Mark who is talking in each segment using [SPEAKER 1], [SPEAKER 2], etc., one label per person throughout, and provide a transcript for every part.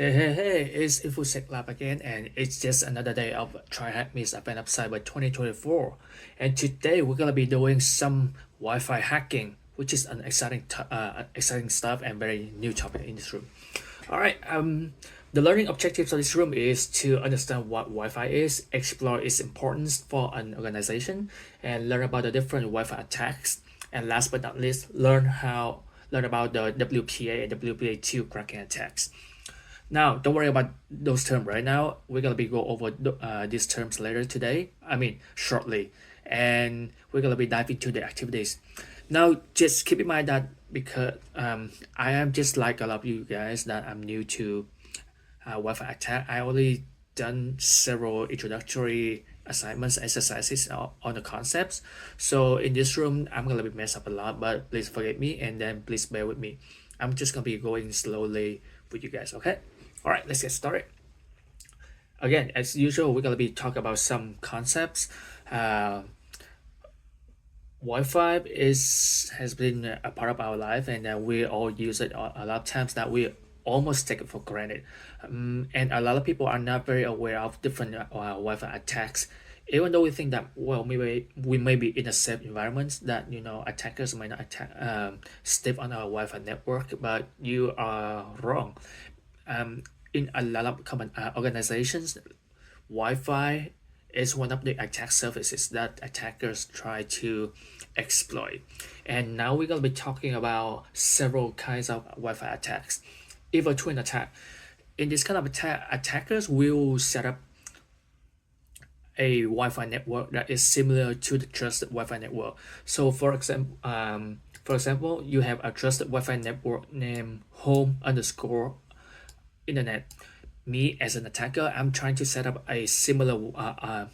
[SPEAKER 1] Hey, it's InfoSec Lab again, and it's just another day of TryHackMe's Up and Up Cyber 2024. And today we're gonna be doing some Wi-Fi hacking, which is an exciting stuff and very new topic in this room. All right, the learning objectives of this room is to understand what Wi-Fi is, explore its importance for an organization, and learn about the different Wi-Fi attacks. And last but not least, learn about the WPA and WPA2 cracking attacks. Now, don't worry about those terms right now. We're gonna be go over these terms later today. I mean, shortly, and we're gonna be diving into the activities. Now, just keep in mind that because I am just like a lot of you guys that I'm new to Wi-Fi attack. I only done several introductory assignments, exercises on the concepts. So in this room, I'm gonna be mess up a lot, but please forgive me and then please bear with me. I'm just gonna be going slowly with you guys. Okay. All right, let's get started. Again, as usual, we're gonna be talking about some concepts. Wi-Fi has been a part of our life, and we all use it a lot of times that we almost take it for granted. And a lot of people are not very aware of different Wi-Fi attacks. Even though we think that maybe we may be in a safe environment that attackers might not attack step on our Wi-Fi network, but you are wrong. In a lot of common organizations, Wi-Fi is one of the attack surfaces that attackers try to exploit. And now we're going to be talking about several kinds of Wi-Fi attacks. Evil twin attack. In this kind of attack, attackers will set up a Wi-Fi network that is similar to the trusted Wi-Fi network. So for example, you have a trusted Wi-Fi network named home underscore internet. Me as an attacker, I'm trying to set up a similar a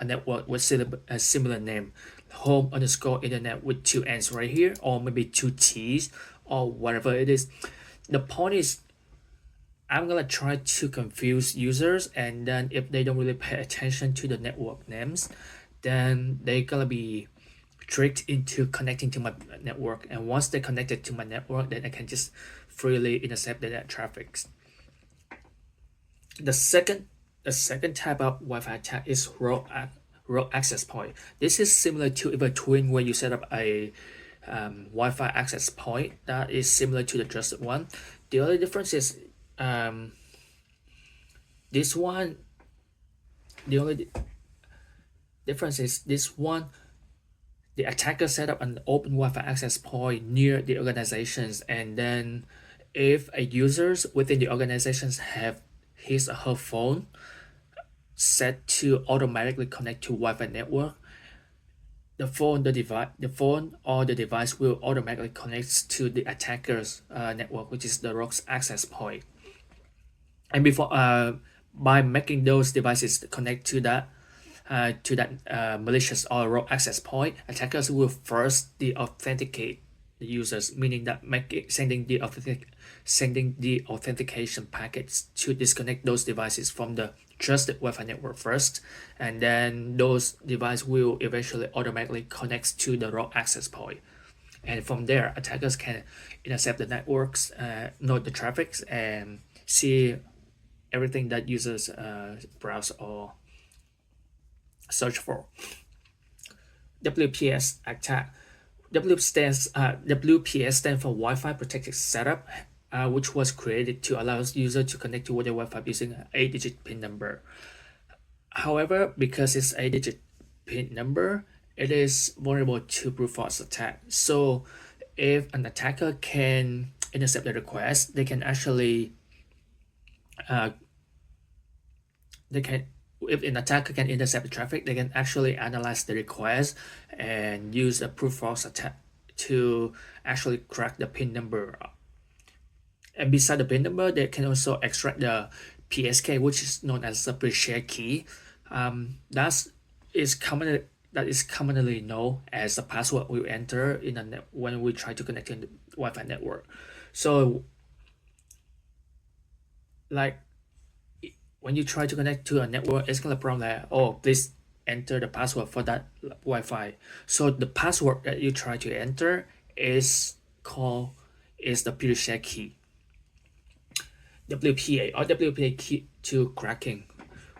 [SPEAKER 1] network with a similar name, home underscore internet with two N's right here, or maybe two T's, or whatever it is. The point is, I'm gonna try to confuse users, and then if they don't really pay attention to the network names, then they're gonna be tricked into connecting to my network. And once they're connected to my network, then I can just freely intercept the net traffic. The second type of Wi-Fi attack is rogue access point. This is similar to Evil Twin, where you set up a Wi-Fi access point that is similar to the trusted one. The only difference is this one. The only difference is this one. The attacker set up an open Wi-Fi access point near the organizations, and then if a users within the organizations have his or her phone set to automatically connect to Wi-Fi network, the phone or the device will automatically connect to the attacker's network, which is the rogue access point. And by making those devices connect to that malicious or rogue access point, attackers will first de-authenticate the users, meaning that sending the authentication packets to disconnect those devices from the trusted Wi-Fi network first, and then those devices will eventually automatically connect to the rogue access point. And from there, attackers can intercept the networks, note the traffic, and see everything that users browse or search for. WPS attack. WPS stands for Wi-Fi Protected Setup, which was created to allow users to connect to their Wi-Fi using an 8-digit PIN number. However, because it's an 8-digit PIN number, it is vulnerable to brute force attack. So, if an attacker can intercept the request, they can actually if an attacker can intercept the traffic, they can actually analyze the request and use a brute force attack to actually crack the PIN number. And beside the PIN number, they can also extract the PSK, which is known as the pre-shared key. That is commonly known as the password we enter in when we try to connect to the Wi-Fi network. So, like, when you try to connect to a network, it's gonna prompt like, oh, please enter the password for that Wi-Fi. So the password that you try to enter is the pre-shared key. WPA or WPA key to cracking.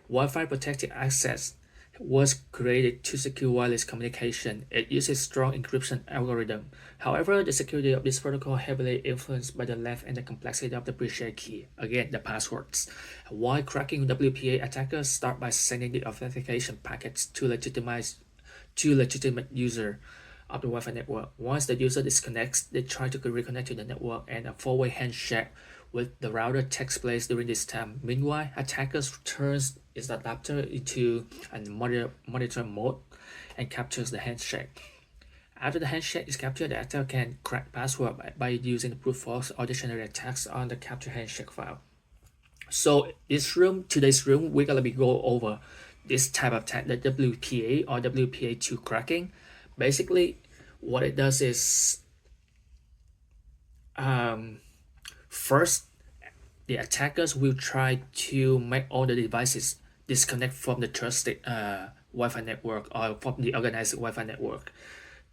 [SPEAKER 1] Wi-Fi protected access was created to secure wireless communication. It uses strong encryption algorithm. However, the security of this protocol heavily influenced by the length and the complexity of the pre-shared key. Again, the passwords. While cracking WPA, attackers start by sending the authentication packets to legitimate user of the Wi-Fi network. Once the user disconnects, they try to reconnect to the network, and a four-way handshake with the router takes place during this time. Meanwhile, attackers turns its adapter into a monitor mode and captures the handshake. After the handshake is captured, the attacker can crack password by using the brute force or dictionary attacks on the captured handshake file. So today's room, we're gonna be go over this type of attack, the WPA or WPA2 cracking. Basically, what it does is first, the attackers will try to make all the devices disconnect from the trusted Wi-Fi network or from the organized Wi-Fi network.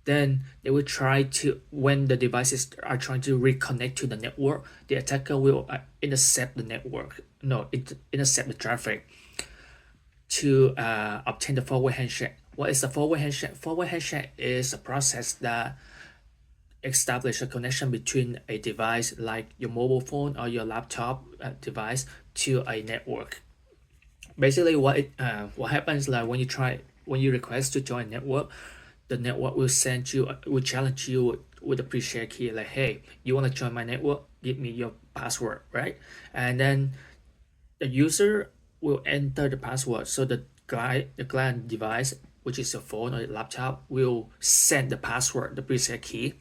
[SPEAKER 1] Then they will try to, when the devices are trying to reconnect to the network, the attacker will intercept the network, no, intercept the traffic to obtain the four-way handshake. What is the four-way handshake? Four-way handshake is a process that establish a connection between a device like your mobile phone or your laptop device to a network. Basically, what happens like when you request to join a network, the network will challenge you with a pre-shared key like, hey, you want to join my network? Give me your password, right? And then the user will enter the password. So the client device, which is your phone or your laptop, will send the password, the pre-shared key,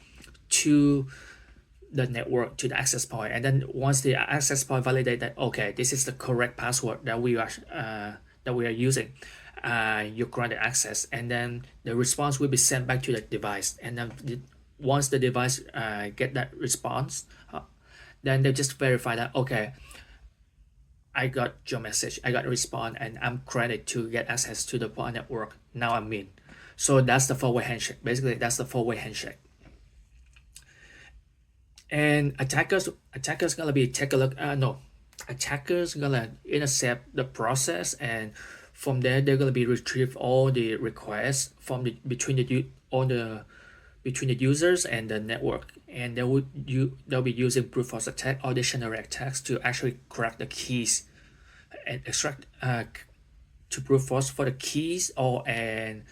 [SPEAKER 1] to the network, to the access point. And then once the access point validate that, okay, this is the correct password that we are using, you granted access, and then the response will be sent back to the device. And then once the device get that response, then they just verify that, okay, I got your message, I got a response, and I'm granted to get access to the network. Now I'm in. So that's the four-way handshake. Basically, that's the four-way handshake. And attackers gonna be take a look. Attackers gonna intercept the process, and from there they're gonna be retrieve all the requests from between the users and the network, and they'll be using brute force attack or dictionary attacks to actually crack the keys and extract to brute force for the keys and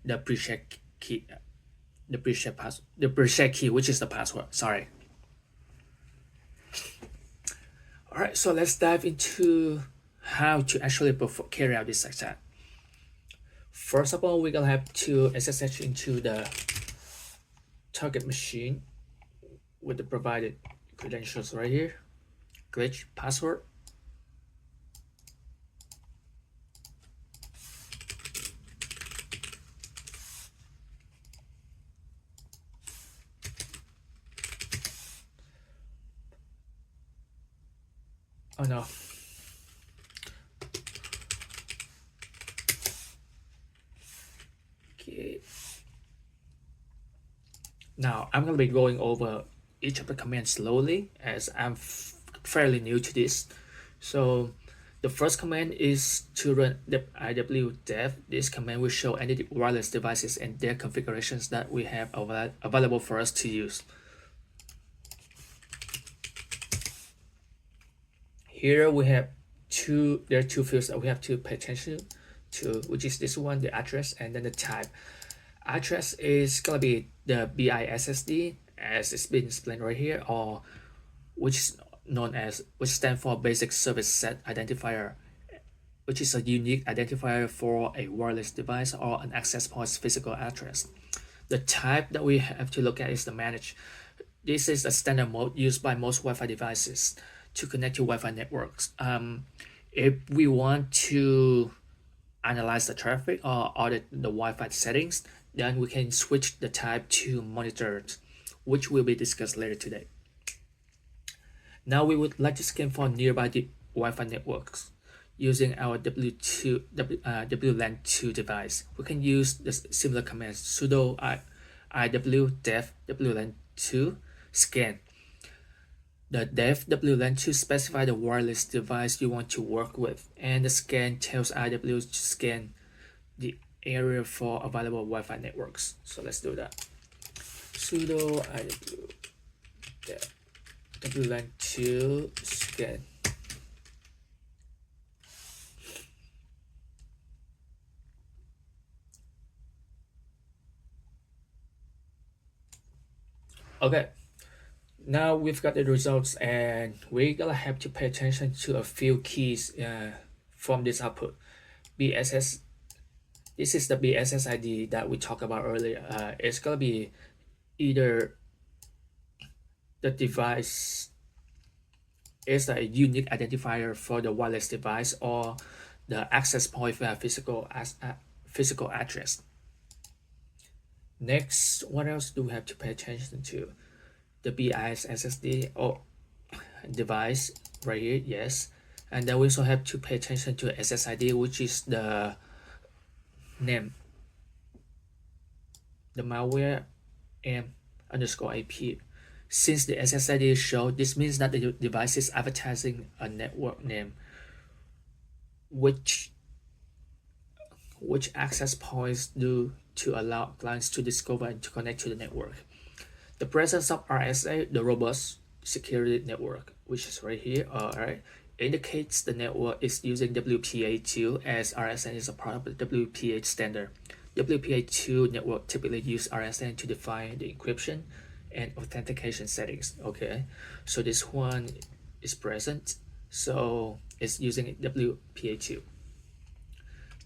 [SPEAKER 1] the pre-shared key, the pre-shared key, which is the password. Sorry. All right, so let's dive into how to actually carry out this attack. First of all, we're gonna have to SSH into the target machine with the provided credentials right here. Glitch password. Oh no. Okay. Now I'm gonna be going over each of the commands slowly as I'm fairly new to this. So the first command is to run the iwdev. This command will show any wireless devices and their configurations that we have available for us to use. Here we have there are two fields that we have to pay attention to, which is this one, the address, and then the type. Address is gonna be the BISSD, as it's been explained right here, or which stands for Basic Service Set Identifier, which is a unique identifier for a wireless device or an access point's physical address. The type that we have to look at is the manage. This is a standard mode used by most Wi-Fi devices to connect to Wi-Fi networks. If we want to analyze the traffic or audit the Wi-Fi settings, then we can switch the type to monitored, which will be discussed later today. Now we would like to scan for nearby Wi-Fi networks using our WLAN 2 device. We can use the similar commands sudo iwdev WLAN 2 scan. The def WLAN to specify the wireless device you want to work with, and the scan tells IW to scan the area for available Wi-Fi networks. So let's do that. Sudo IW WLAN to scan. Okay, now we've got the results, and we're gonna have to pay attention to a few keys from this output. BSS, this is the BSS ID that we talked about earlier. It's gonna be either the device is a unique identifier for the wireless device, or the access point via physical address. Next, what else do we have to pay attention to? The BIS SSD or device right here, yes. And then we also have to pay attention to SSID, which is the name, the malware m underscore IP. Since the SSID is shown, this means that the device is advertising a network name, which access points do to allow clients to discover and to connect to the network. The presence of RSA, the robust security network, which is right here, alright, indicates the network is using WPA2, as RSN is a part of the WPA standard. WPA2 network typically use RSN to define the encryption and authentication settings. Okay, so this one is present, so it's using WPA2.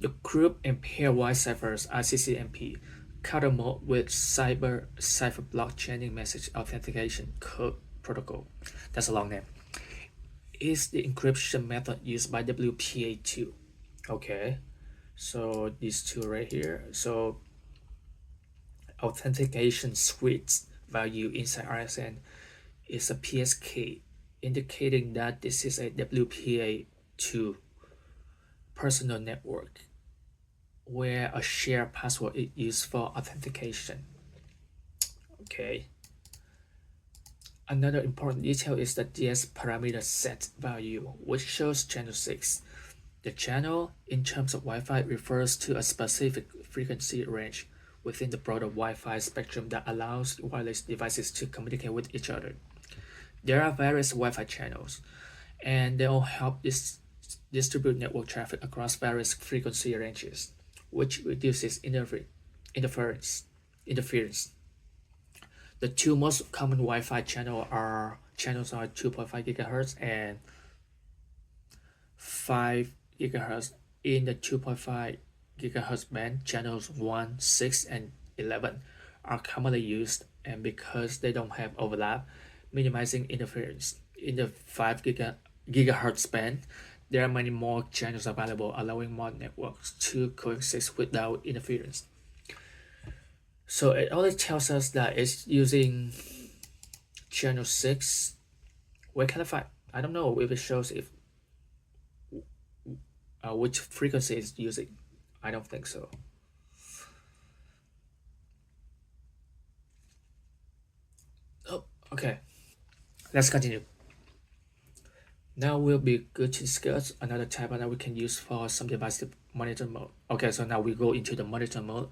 [SPEAKER 1] The group and pairwise ciphers (RCCMP) counter mode with cipher blockchaining message authentication code protocol. That's a long name. Is the encryption method used by WPA2. Okay, so these two right here. So authentication suite value inside RSN is a PSK, indicating that this is a WPA2 personal network where a shared password is used for authentication. Okay. Another important detail is the DS parameter set value, which shows channel 6. The channel, in terms of Wi-Fi, refers to a specific frequency range within the broader Wi-Fi spectrum that allows wireless devices to communicate with each other. There are various Wi-Fi channels, and they all help distribute network traffic across various frequency ranges, which reduces interference. The two most common Wi-Fi channels are 2.5 GHz and 5 GHz. In the 2.5 GHz band, channels 1, 6, and 11 are commonly used, and because they don't have overlap, minimizing interference. In the 5 GHz band, there are many more channels available, allowing more networks to coexist without interference. So it only tells us that it's using channel 6. Where can I find? I don't know if it shows if which frequency it's using. I don't think so. Oh, okay. Let's continue. Now will be good to discuss another type that we can use for some device monitor mode. Okay, so now we go into the monitor mode.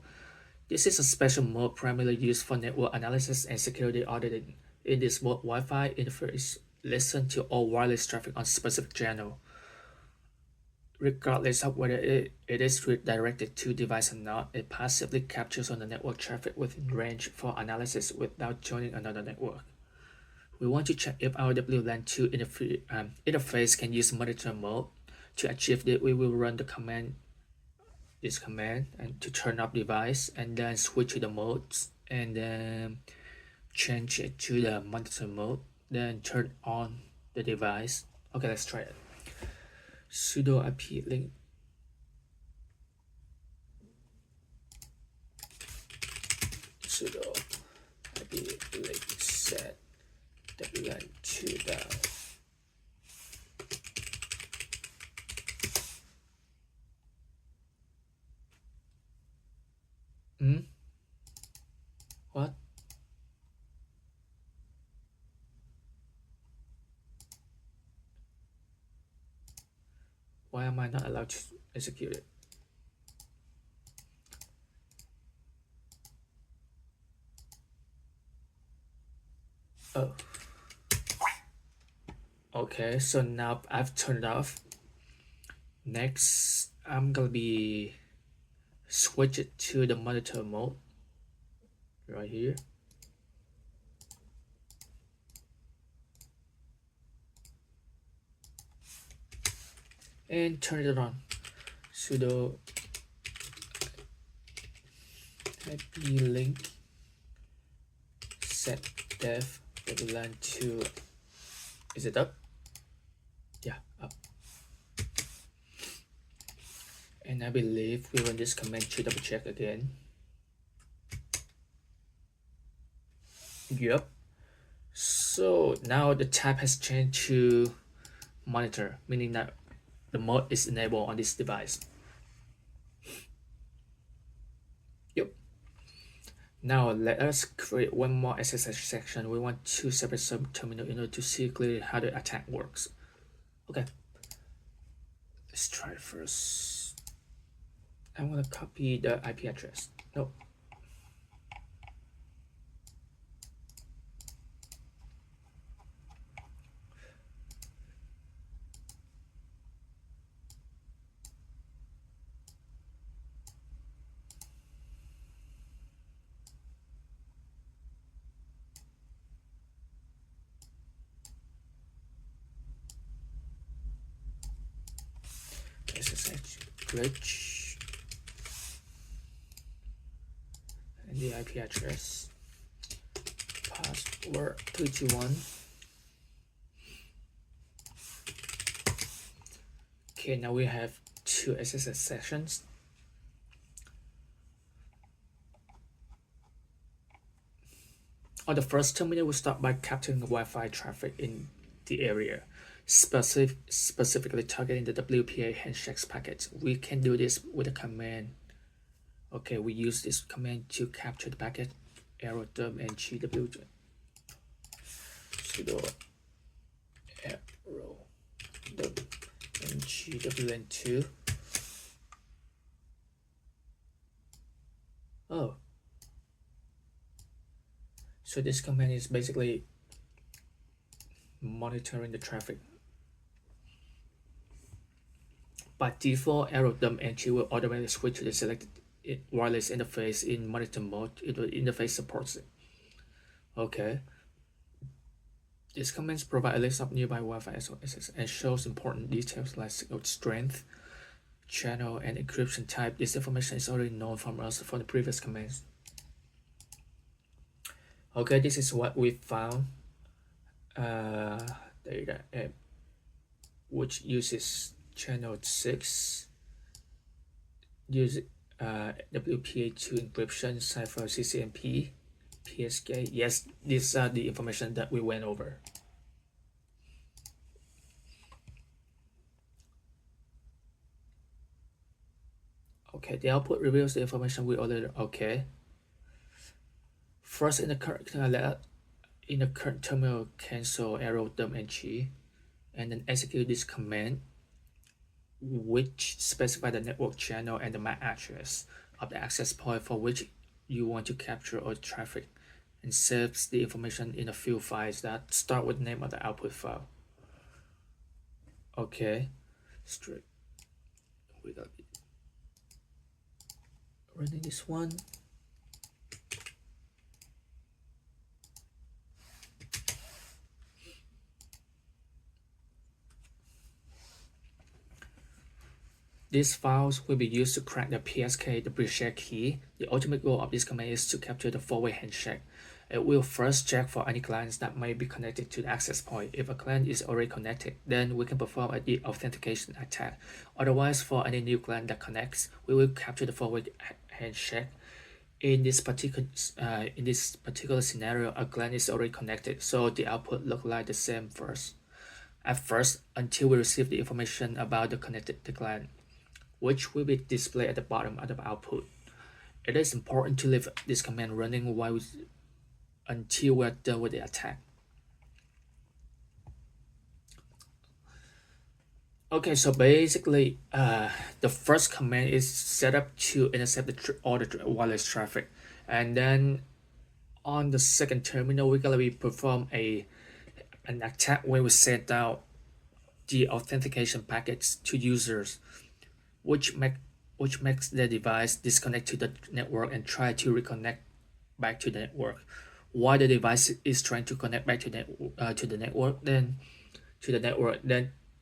[SPEAKER 1] This is a special mode primarily used for network analysis and security auditing. In this mode, Wi-Fi interface listen to all wireless traffic on specific channel, regardless of whether it is redirected to device or not. It passively captures on the network traffic within range for analysis without joining another network. We want to check if our WLAN 2 interface can use monitor mode. To achieve that, we will run this command and to turn off device, and then switch to the modes, and then change it to the monitor mode, then turn on the device. Okay, let's try it. Sudo IP link sudo IP link set WLAN 2 down. What? Why am I not allowed to execute it? Oh. Okay, so now I've turned it off. Next, I'm gonna be switch it to the monitor mode right here. And turn it on. Sudo ip link set dev WLAN to. Is it up? Yeah, up. And I believe we run this command to double check again. Yep. So now the tab has changed to monitor, meaning that the mode is enabled on this device. Yep. Now let us create one more SSH section. We want two separate subterminal in order to see clearly how the attack works. Okay. Let's try it first. I'm gonna copy the IP address. No. SSH glitch and the IP address, password 321. Okay, now we have two SSH sessions. On the first terminal, we start by capturing the Wi-Fi traffic in the area, specifically targeting the WPA handshakes packets. We can do this with a command. Okay, we use this command to capture the packet, arrow term and GW. Sudo arrow and GWN2. Oh. So this command is basically monitoring the traffic. By default, arrow dump entry will automatically switch to the selected wireless interface in monitor mode if the interface supports it. Okay. These commands provide a list of nearby Wi-Fi SOSs and shows important details like signal strength, channel, and encryption type. This information is already known from us from the previous commands. Okay, this is what we found. Data app, which uses channel 6, use WPA2 encryption, cipher CCMP, PSK. Yes, these are the information that we went over. Okay, the output reveals the information we already. Okay. First, in the current terminal, cancel arrow dump entry, and then execute this command, which specify the network channel and the MAC address of the access point for which you want to capture all traffic, and saves the information in a few files that start with the name of the output file. Okay, straight. We got running this one. These files will be used to crack the PSK, the pre-share key. The ultimate goal of this command is to capture the four-way handshake. It will first check for any clients that may be connected to the access point. If a client is already connected, then we can perform a de-authentication attack. Otherwise, for any new client that connects, we will capture the four-way handshake. In this particular scenario, a client is already connected, so the output look like the same at first until we receive the information about the connected client, which will be displayed at the bottom of the output. It is important to leave this command running until we're done with the attack. Okay, so basically, the first command is set up to intercept all the wireless traffic, and then on the second terminal, we're gonna be perform an attack where we send out the authentication packets to users, which make which makes the device disconnect to the network and try to reconnect back to the network. While the device is trying to connect back to the network, then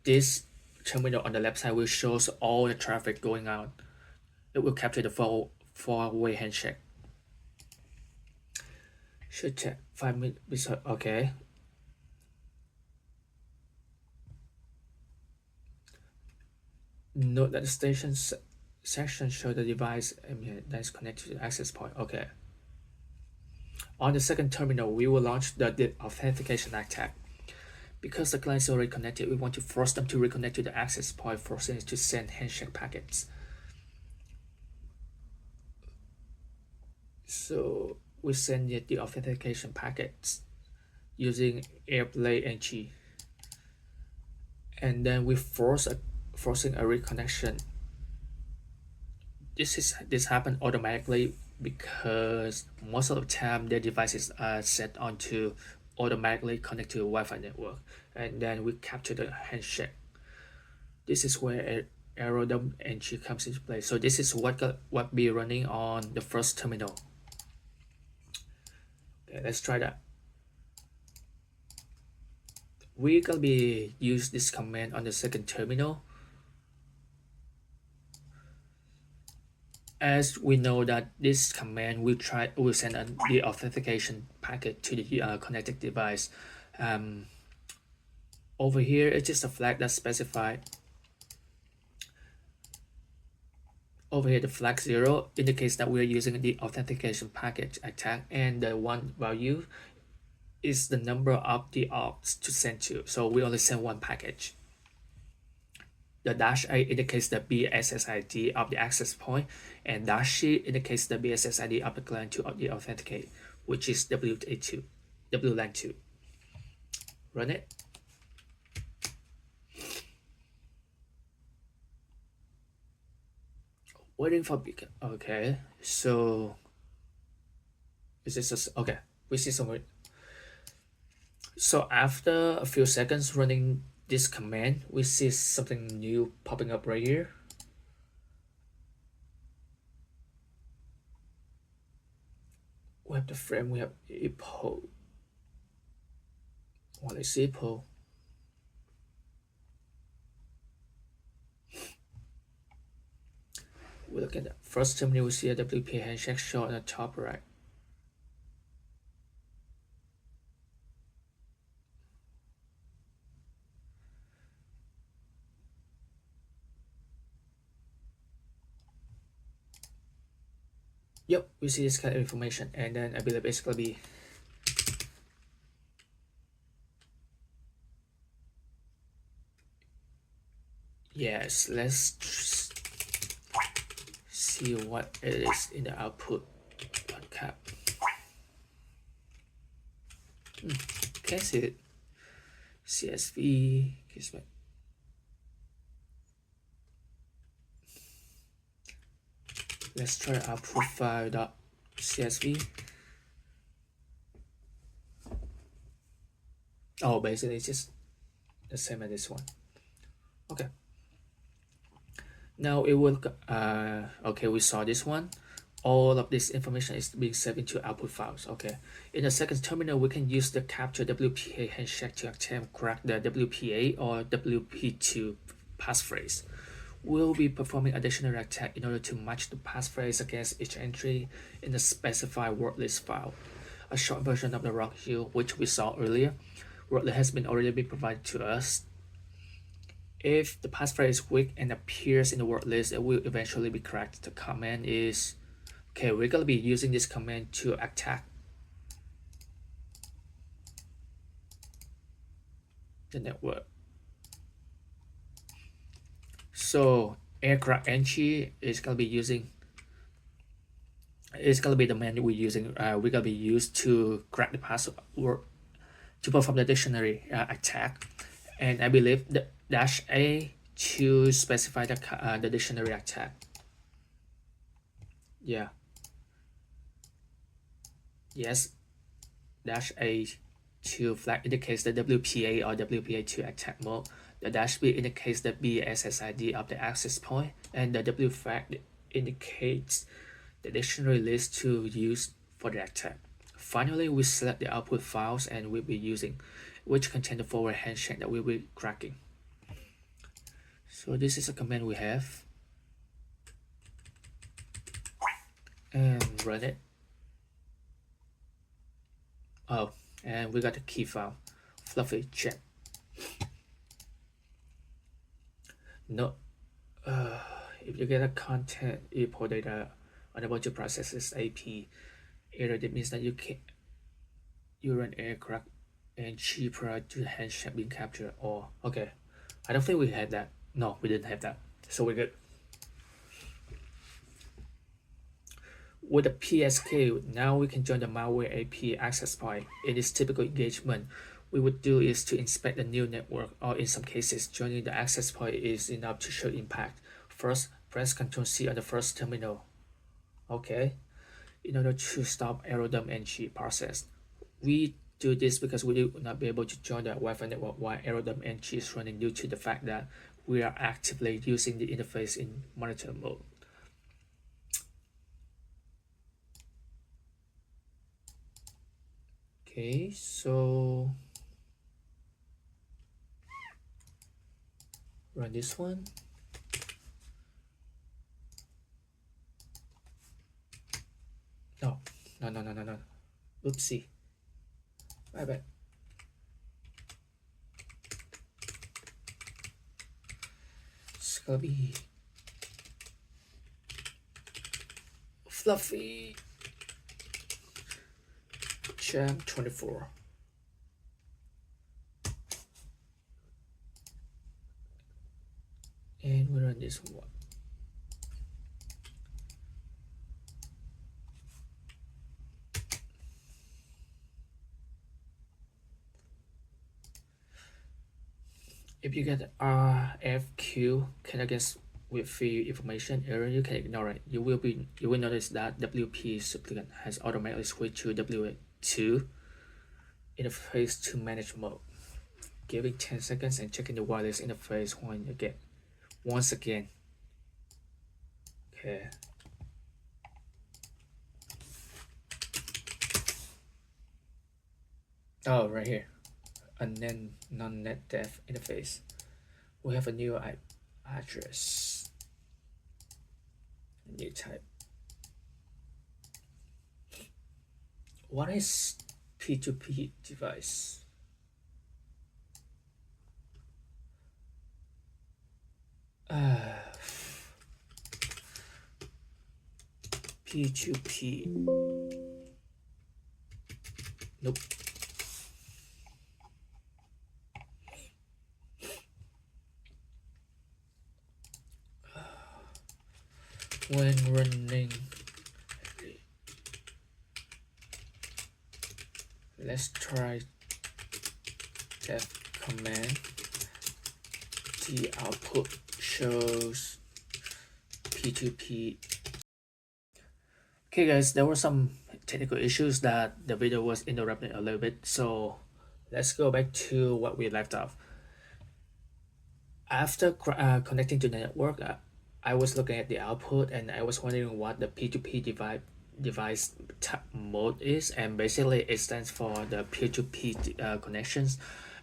[SPEAKER 1] this terminal on the left side will shows all the traffic going out. It will capture the four-way handshake. Should check 5 minutes. Okay. Note that the section show the device that is connected to the access point. Okay. On the second terminal, we will launch the authentication attack. Because the client is already connected, we want to force them to reconnect to the access point, forcing it to send handshake packets. So we send the authentication packets using AirPlay NG, and then we forcing a reconnection. This happen automatically because most of the time their devices are set on to automatically connect to the Wi-Fi network, and then we capture the handshake. This is where Aerodom NG comes into play. So this is what be running on the first terminal. Okay, let's try that. We're gonna be use this command on the second terminal. As we know that this command will send the authentication packet to the connected device. Over here, it's just a flag that's specified. Over here, the flag 0 indicates that we're using the authentication package attack, and the 1 value is the number of the ops to send to. So we only send one package. The -A indicates the BSSID of the access point, and -C indicates the BSSID of the client to the authenticate, which is WLAN2. WLAN2. Run it. Waiting for beacon. Okay, so is this okay? We see somewhere. So after a few seconds running this command, we see something new popping up right here. We have the frame, we have epo. What is epo? We look at the first terminal, we see a WPA handshake show on the top right. Yep, we see this kind of information, and then I believe it's gonna be yes. Let's see what it is in the output cap. Can't see it. CSV. Let's try output file.csv. Oh, basically it's just the same as this one. Okay. Now it will okay, we saw this one. All of this information is being saved into output files. Okay. In the second terminal, we can use the capture WPA handshake to attempt crack the WPA or WP2 passphrase. We'll be performing additional attack in order to match the passphrase against each entry in the specified word list file. A short version of the rock hill, which we saw earlier, word list has already been provided to us. If the passphrase is weak and appears in the word list, it will eventually be cracked. The command is okay. We're gonna be using this command to attack the network. So aircraft entry is gonna be using. It's gonna be the menu we're using. We're gonna be used to crack the password to perform the dictionary attack, and I believe the -A to specify the dictionary tag. Yeah, yes, dash A to flag indicates the WPA or WPA2 attack mode. The dash B indicates the BSSID of the access point, and the W flag indicates the dictionary list to use for the attack. Finally, we select the output files and we'll be using, which contain the forward handshake that we will be cracking. So this is a command we have, and run it. Oh, and we got the key file, fluffy check. No, if you get a content import data unable to process this AP error, that means that you run aircraft and cheaper to handshake being captured. Or okay, I don't think we had that. No, we didn't have that, so we're good. With the PSK, now we can join the malware AP access point. In this typical engagement, we would do is to inspect the new network, or in some cases, joining the access point is enough to show impact. First, press Ctrl C on the first terminal. Okay, in order to stop error-dump NG process. We do this because we will not be able to join the Wi-Fi network while error-dump NG is running due to the fact that we are actively using the interface in monitor mode. Okay, so run this one. No. Oopsie. My bad. It's gonna be fluffy jam 24. And we run this one. If you get RFQ against with free information error, you can ignore it. You will notice that WP supplicant has automatically switched to WA2 interface to manage mode. Giving 10 seconds and checking the wireless interface once again. Okay. Oh, right here. A non-net def interface. We have a new address. New type. What is P2P device? P2P. Nope. When running, let's try that command. The output shows P2P. Okay guys, there were some technical issues that the video was interrupted a little bit, so let's go back to what we left off. After connecting to the network, I was looking at the output and I was wondering what the P2P device mode is, and basically it stands for the peer-to-peer connections.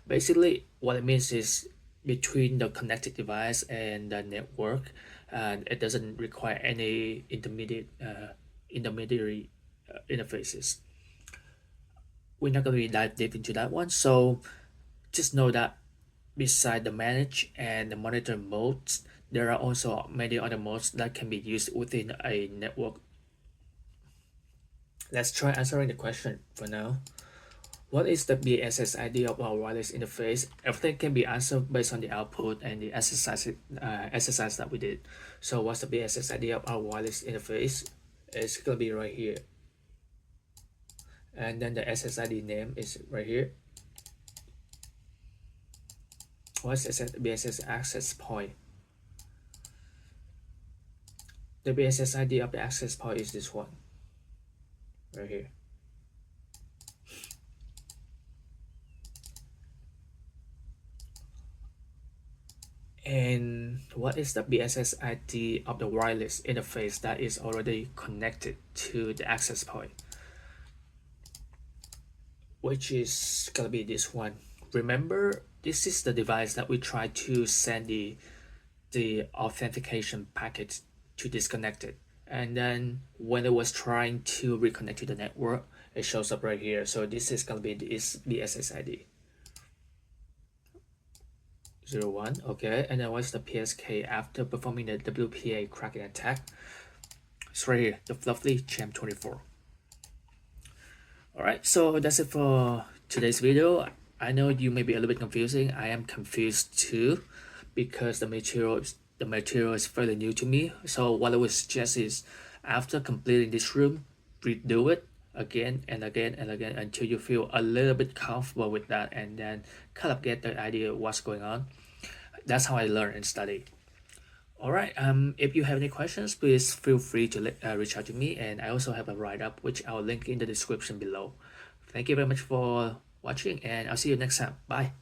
[SPEAKER 1] Basically what it means is between the connected device and the network, and it doesn't require any intermediary interfaces. We're not going to dive deep into that one, so just know that beside the manage and the monitor modes, there are also many other modes that can be used within a network. Let's try answering the question for now. What is the BSSID of our wireless interface? Everything can be answered based on the output and the exercise that we did. So what's the BSSID of our wireless interface? It's gonna be right here. And then the SSID name is right here. What's BSS access point? The BSS ID of the access point is this one right here. And what is the BSS ID of the wireless interface that is already connected to the access point? Which is gonna be this one. Remember, this is the device that we try to send the authentication packet to disconnect it. And then when it was trying to reconnect to the network, it shows up right here. So this is gonna be this BSS ID. 01, okay. And then what's the PSK after performing the WPA cracking attack? It's right here, the Fluffy Champ 24. Alright, so that's it for today's video. I know you may be a little bit confusing. I am confused too because the material is fairly new to me. So what I would suggest is after completing this room, redo it again and again and again until you feel a little bit comfortable with that, and then kind of get the idea of what's going on. That's how I learn and study. Alright, if you have any questions, please feel free to reach out to me, and I also have a write-up which I'll link in the description below. Thank you very much for watching, and I'll see you next time. Bye.